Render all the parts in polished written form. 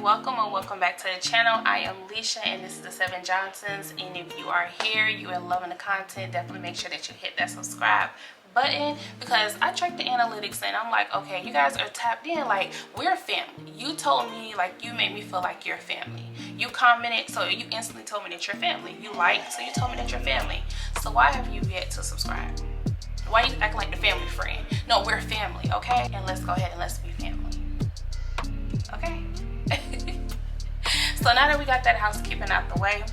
Welcome or welcome back to the channel. I am Lisha and this is the Seven Johnsons, and if you are here, you are loving the content, definitely make sure that you hit that subscribe button because I checked the analytics and I'm like, okay, you guys are tapped in, like we're family. You told me, like, you made me feel like you're family. You commented, so you instantly told me that you're family. You liked, so you told me that you're family. So why have you yet to subscribe? Why you acting like the family friend? No, we're family, okay? And let's go ahead and let's be family, okay? So now that we got that housekeeping out the way,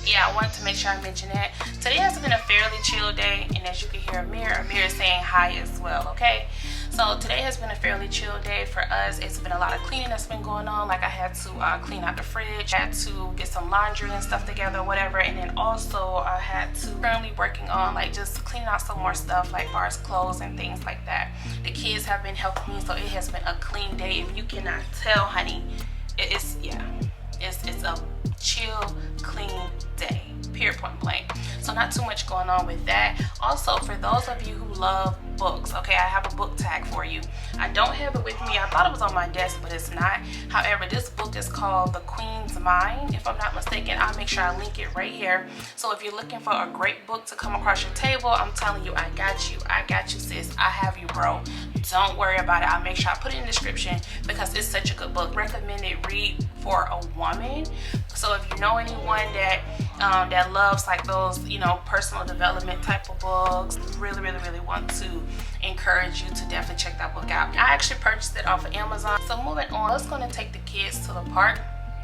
yeah, I wanted to make sure I mention that. Today has been a fairly chill day, and as you can hear Amir is saying hi as well, okay? So today has been a fairly chill day for us. It's been a lot of cleaning that's been going on. Like I had to clean out the fridge, I had to get some laundry and stuff together, whatever. And then also I had to currently working on like just cleaning out some more stuff like far as clothes and things like that. The kids have been helping me, so it has been a clean day. If you cannot tell, honey, it's a chill, clean day, period, point blank. So not too much going on with that. Also, for those of you who love books, okay, I have a book tag for you. I don't have it with me. I thought it was on my desk, but it's not. However, this book is called The Queen's Mind, if I'm not mistaken. I'll make sure I link it right here. So if you're looking for a great book to come across your table, I'm telling you, I got you. I got you, sis. I have you, bro. Don't worry about it. I'll make sure I put it in the description because it's such a good book. Recommended read for a woman. So if you know anyone that that loves like those, you know, personal development type of books, really want to encourage you to definitely check that book out. I actually purchased it off of Amazon. So moving on, let's going to take the kids to the park.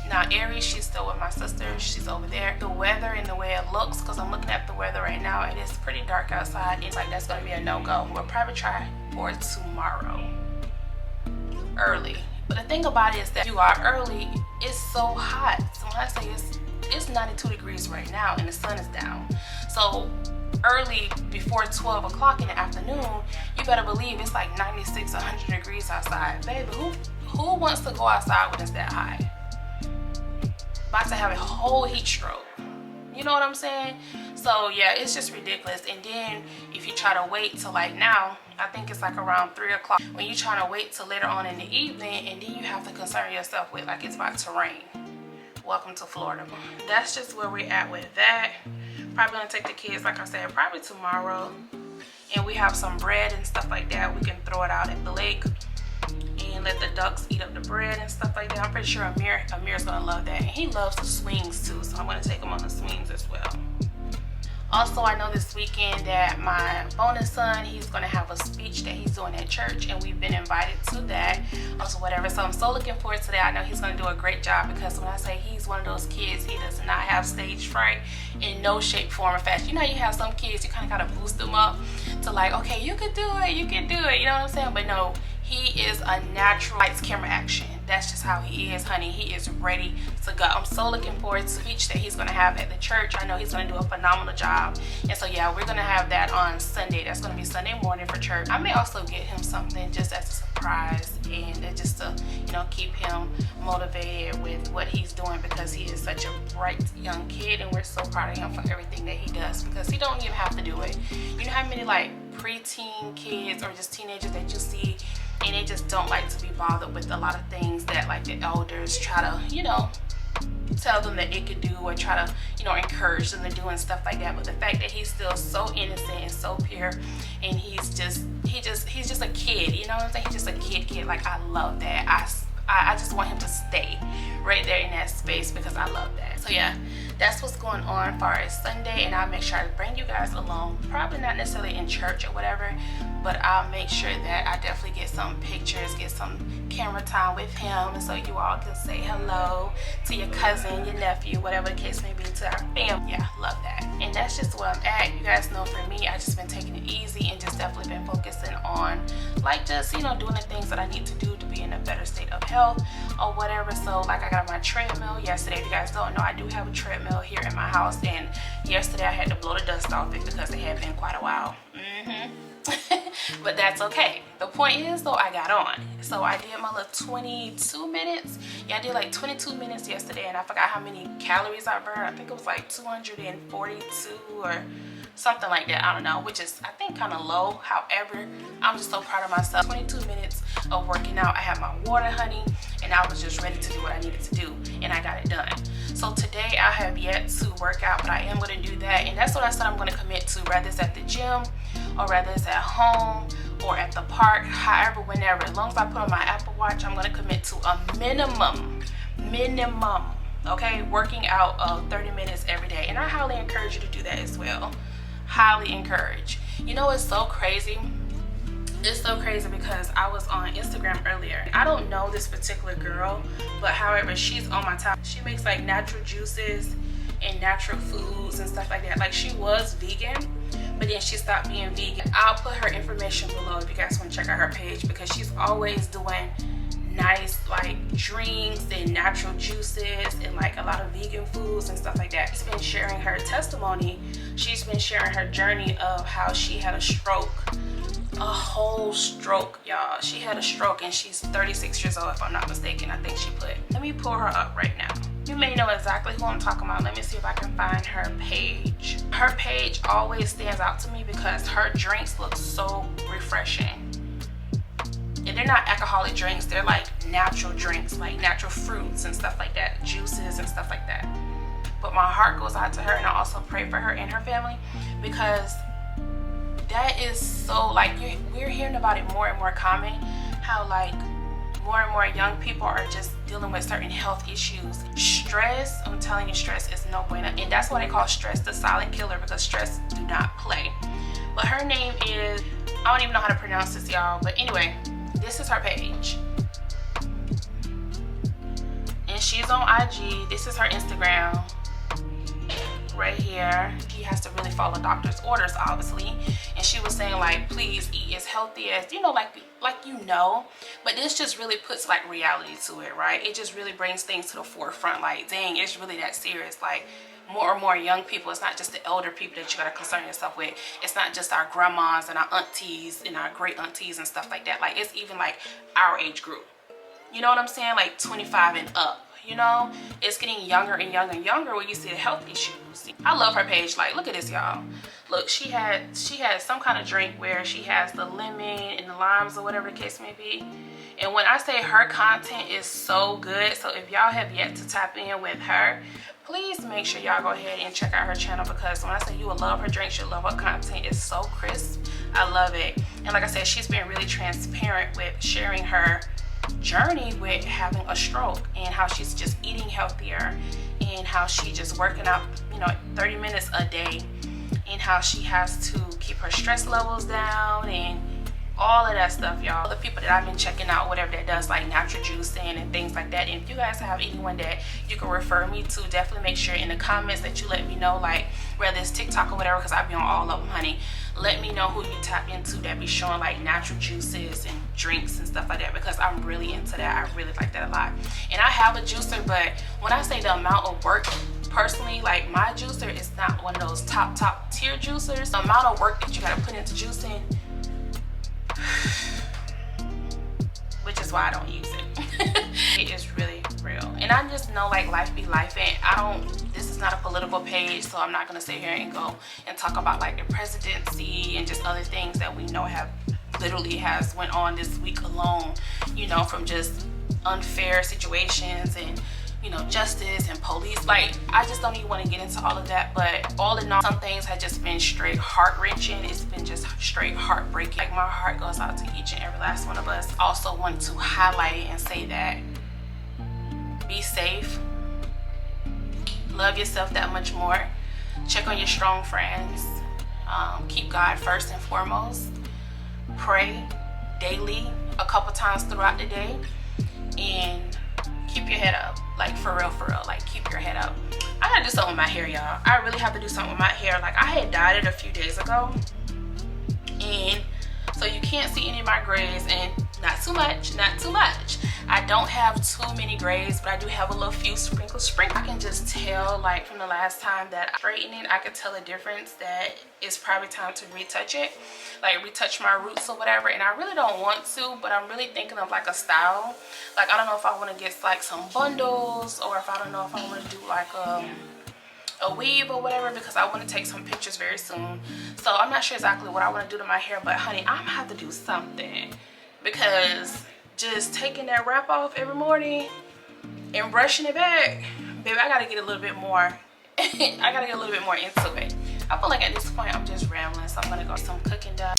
Now Aries, she's still with my sister. She's over there. The weather and the way it looks, because I'm looking at the weather right now, it is pretty dark outside. It's like that's going to be a no-go. We'll probably try for tomorrow early. But the thing about it is that you are early, it's so hot. So when I say it's 92 degrees right now and the sun is down. So early, before 12 o'clock in the afternoon, you better believe it's like 96, 100 degrees outside. Baby, who wants to go outside when it's that high? About to have a whole heat stroke. You know what I'm saying? So yeah, it's just ridiculous. And then if you try to wait till like now, I think it's like around 3 o'clock, when you trying to wait till later on in the evening, and then you have to concern yourself with like it's about to rain. Welcome to Florida. That's just where we're at with that. Probably gonna take the kids, like I said, probably tomorrow. And we have some bread and stuff like that. We can throw it out at the lake and let the ducks eat up the bread and stuff like that. I'm pretty sure Amir's gonna love that. And he loves the swings too, so I'm gonna take him on the swings as well. Also, I know this weekend that my bonus son, he's going to have a speech that he's doing at church, and we've been invited to that. Also, whatever. So I'm so looking forward to that. I know he's going to do a great job because when I say he's one of those kids, he does not have stage fright in no shape, form, or fashion. You know, you have some kids, you kind of got to boost them up to like, okay, you can do it, you can do it. You know what I'm saying? But no, he is a natural lights, camera, action. That's just how he is, honey. He is ready to go. I'm so looking forward to the speech that he's going to have at the church. I know he's going to do a phenomenal job. And so, yeah, we're going to have that on Sunday. That's going to be Sunday morning for church. I may also get him something just as a surprise and just to, you know, keep him motivated with what he's doing because he is such a bright young kid, and we're so proud of him for everything that he does because he don't even have to do it. You know how many, like, preteen kids or just teenagers that you see and they just don't like to be bothered with a lot of things that like the elders try to, you know, tell them that they could do or try to, you know, encourage them to do and stuff like that. But the fact that he's still so innocent and so pure, and he's just a kid, you know what I'm saying? He's just a kid. Like, I love that. I just want him to stay right there in that space because I love that. So yeah, that's what's going on as far as Sunday, and I'll make sure to bring you guys along. Probably not necessarily in church or whatever, but I'll make sure that I definitely get some pictures, get some camera time with him, and so you all can say hello to your cousin, your nephew, whatever the case may be, to our family. Yeah, love that. And that's just where I'm at. You guys know, for me, I just been taking it easy and just definitely been focusing on like just, you know, doing the things that I need to do to be in a better state of health or whatever. So like I got my treadmill yesterday. If you guys don't know, I do have a treadmill here in my house, and yesterday I had to blow the dust off it because it had been quite a while. But that's okay. The point is though, I got on. So I did my little 22 minutes. Yeah, I did like 22 minutes yesterday, and I forgot how many calories I burned. I think it was like 242 or something like that. I don't know, which is I think kind of low. However, I'm just so proud of myself. 22 minutes of working out. I had my water, honey, and I was just ready to do what I needed to do, and I got it done. So today I have yet to work out, but I am going to do that, and that's what I said I'm going to commit to, whether it's at the gym or whether it's at home or at the park, however, whenever. As long as I put on my Apple Watch, I'm going to commit to a minimum, okay, working out of 30 minutes every day. And I highly encourage you to do that as well. Highly encourage. You know, it's so crazy. It's so crazy because I was on Instagram earlier. I don't know this particular girl, but however, she's on my top. She makes like natural juices and natural foods and stuff like that. Like, she was vegan, but then she stopped being vegan. I'll put her information below if you guys want to check out her page, because she's always doing nice like drinks and natural juices and like a lot of vegan foods and stuff like that. She's been sharing her testimony. She's been sharing her journey of how she had a stroke, a whole stroke, y'all. She had a stroke, and she's 36 years old if I'm not mistaken. I think she put, let me pull her up right now. You may know exactly who I'm talking about. Let me see if I can find her page. Her page always stands out to me because her drinks look so refreshing. And they're not alcoholic drinks, they're like natural drinks, like natural fruits and stuff like that, juices and stuff like that. But my heart goes out to her, and I also pray for her and her family, because that is so, like, we're hearing about it more and more common, how like more and more young people are just dealing with certain health issues. Stress, I'm telling you, stress is no bueno, and that's why they call stress the silent killer, because stress do not play. But her name is, I don't even know how to pronounce this, y'all, but anyway, this is her page, and she's on IG. This is her Instagram right here. She has to really follow doctor's orders, obviously, and she was saying like, please eat as healthy as, you know, like you know. But this just really puts like reality to it, right? It just really brings things to the forefront, like, dang, it's really that serious. Like, more and more young people, it's not just the elder people that you gotta concern yourself with. It's not just our grandmas and our aunties and our great aunties and stuff like that. Like, it's even like our age group, you know what I'm saying? Like 25 and up, you know? It's getting younger and younger and younger where you see the health issues. I love her page. Like, look at this, y'all. Look, she had some kind of drink where she has the lemon and the limes or whatever the case may be. And when I say her content is so good, so if y'all have yet to tap in with her, please make sure y'all go ahead and check out her channel, because when I say you will love her drinks, you'll love her content. It's so crisp. I love it. And like I said, she's been really transparent with sharing her journey with having a stroke, and how she's just eating healthier, and how she just working out, you know, 30 minutes a day, and how she has to keep her stress levels down and all of that stuff, y'all. The people that I've been checking out, whatever that does like natural juicing and things like that, and if you guys have anyone that you can refer me to, definitely make sure in the comments that you let me know, like whether it's TikTok or whatever, because I be on all of them, honey. Let me know who you tap into that be showing like natural juices and drinks and stuff like that, because I'm really into that. I really like that a lot. And I have a juicer, but when I say the amount of work, personally, like my juicer is not one of those top tier juicers. The amount of work that you gotta put into juicing, which is why I don't use it. It is really real. And I just know like life be life, and this is not a political page, so I'm not gonna sit here and go and talk about like the presidency and just other things that we know have literally has went on this week alone, you know, from just unfair situations and, you know, justice and police. Like, I just don't even want to get into all of that, but all in all, some things have just been straight heart-wrenching. It's been just straight heartbreaking. Like, my heart goes out to each and every last one of us. Also want to highlight and say that be safe, love yourself that much more, check on your strong friends, keep God first and foremost, pray daily a couple times throughout the day, and keep your head up. Like, for real, like, keep your head up. I gotta do something with my hair, y'all. I really have to do something with my hair. Like, I had dyed it a few days ago, and so you can't see any of my grays, and not too much. I don't have too many grays, but I do have a little few sprinkles. I can just tell, like, from the last time that I straightened it, I could tell a difference that it's probably time to retouch it, like retouch my roots or whatever. And I really don't want to, but I'm really thinking of like a style. Like, I don't know if I want to get like some bundles, or if I don't know if I want to do like a a weave or whatever, because I want to take some pictures very soon. So I'm not sure exactly what I want to do to my hair, but honey, I'm gonna have to do something, because just taking that wrap off every morning and brushing it back, baby, I gotta get a little bit more I gotta get a little bit more into it. I feel like at this point I'm just rambling, so I'm gonna go some cooking done.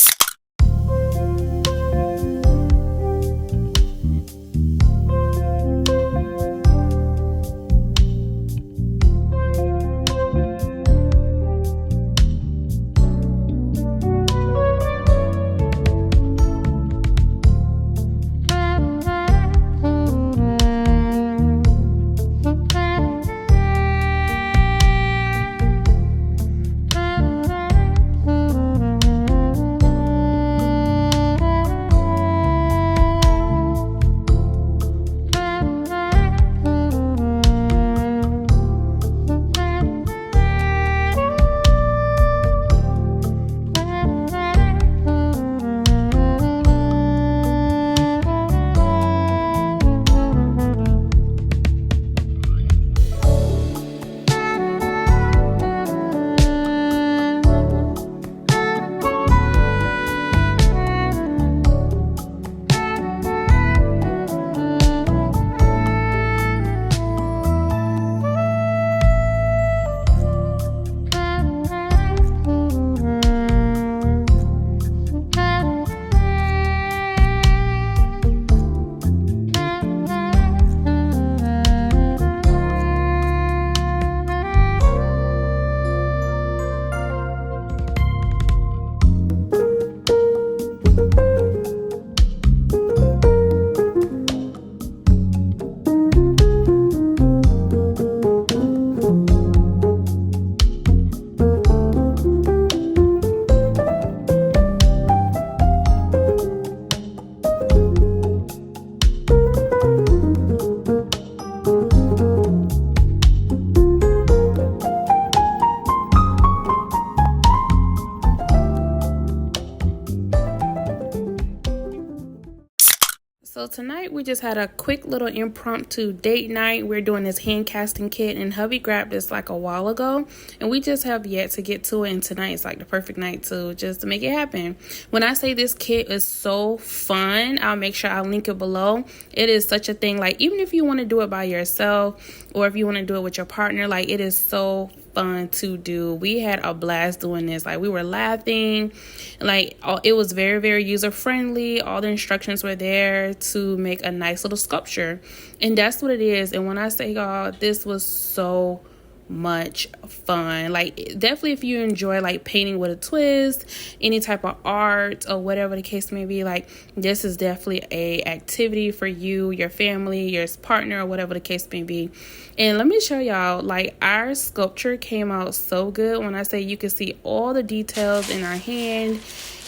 So tonight we just had a quick little impromptu date night. We're doing this hand casting kit, and hubby grabbed this like a while ago, and we just have yet to get to it, and tonight's like the perfect night to just to make it happen. When I say this kit is so fun, I'll make sure I'll link it below. It is such a thing, like even if you want to do it by yourself or if you want to do it with your partner, like it is so fun to do. We had a blast doing this. Like we were laughing, like it was very, very user friendly. All the instructions were there to make a nice little sculpture, and that's what it is. And when I say, y'all, this was so much fun. Like definitely if you enjoy like painting with a twist, any type of art or whatever the case may be, like this is definitely a activity for you, your family, your partner, or whatever the case may be. And let me show y'all, like our sculpture came out so good. When I say you can see all the details in our hand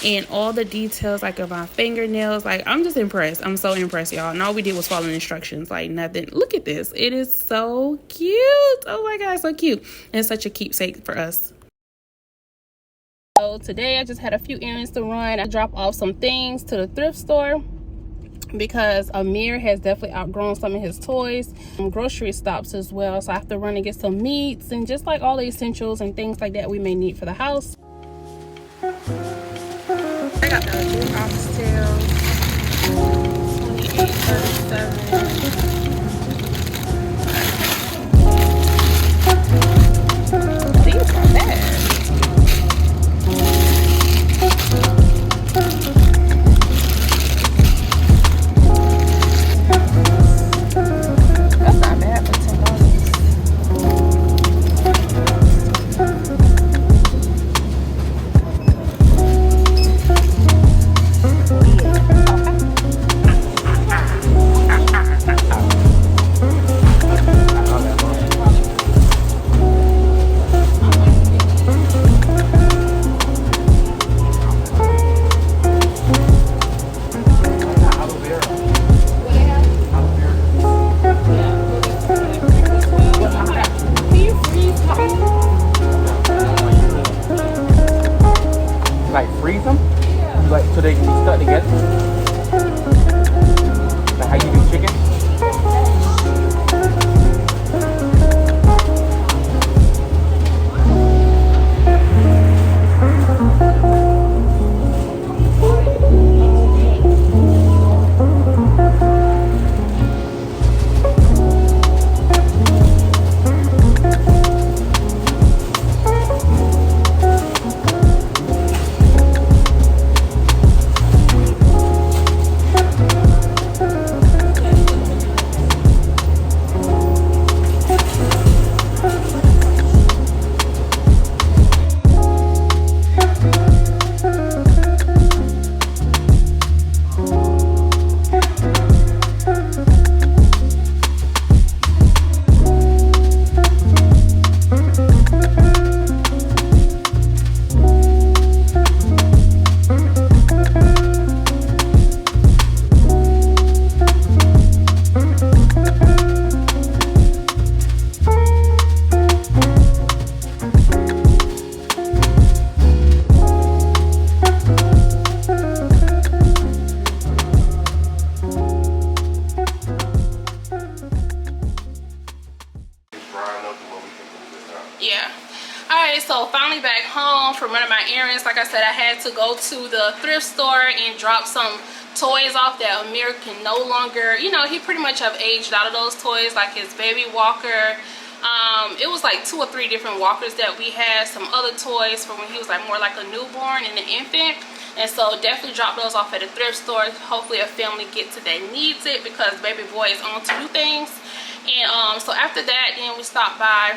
and all the details like of our fingernails, like I'm just impressed. I'm so impressed, y'all. And all we did was follow instructions, like nothing. Look at this. It is so cute. Oh my God, so cute. And such a keepsake for us. So today I just had a few errands to run. I dropped off some things to the thrift store because Amir has definitely outgrown some of his toys. Some grocery stops as well. So I have to run and get some meats and just like all the essentials and things like that we may need for the house. I got the new oxtail, 28.37. These are bad. That's not bad for $10. Yeah. Alright, so finally back home from running my errands. Like I said, I had to go to the thrift store and drop some toys off that Amir can no longer, you know, he pretty much have aged out of those toys, like his baby walker. It was like 2 or 3 different walkers that we had, some other toys from when he was like more like a newborn and an infant. And so definitely drop those off at a thrift store. Hopefully a family gets it that needs it, because baby boy is on to new things. And so after that, then we stopped by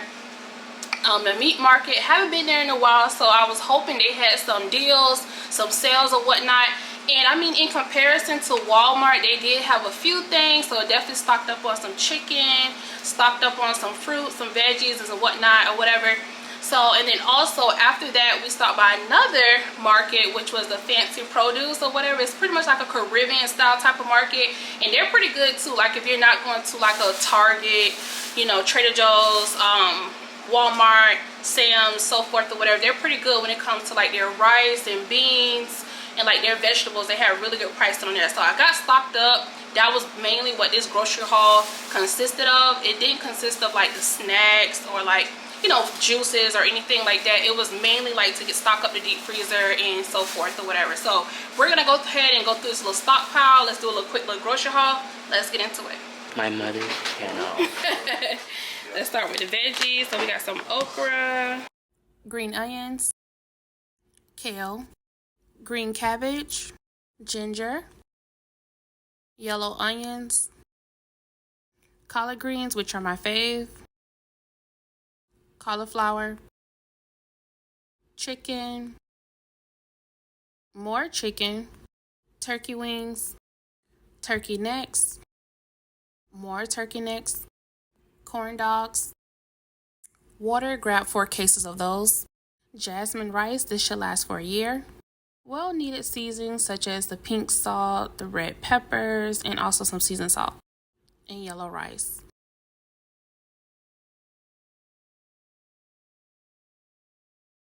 the meat market. Haven't been there in a while, so I was hoping they had some deals, some sales or whatnot. And I mean, in comparison to Walmart, they did have a few things. So definitely stocked up on some chicken, stocked up on some fruit, some veggies and whatnot or whatever. So, and then also after that, we stopped by another market, which was the fancy produce or whatever. It's pretty much like a Caribbean style type of market, and they're pretty good too. Like if you're not going to like a Target, you know, Trader Joe's, Walmart, Sam's, so forth or whatever, they're pretty good when it comes to like their rice and beans and like their vegetables. They have really good pricing on there. So I got stocked up. That was mainly what this grocery haul consisted of. It didn't consist of like the snacks or like, you know, juices or anything like that. It was mainly like to get stock up the deep freezer and so forth or whatever. So we're gonna go ahead and go through this little stockpile. Let's do a little quick little grocery haul. Let's get into it. My mother's channel. Let's start with the veggies. So we got some okra, green onions, kale, green cabbage, ginger, yellow onions, collard greens, which are my fave, cauliflower, chicken, more chicken, turkey wings, turkey necks, more turkey necks, corn dogs, water, grab 4 cases of those, jasmine rice, this should last for a year, well needed seasonings such as the pink salt, the red peppers, and also some seasoned salt, and yellow rice.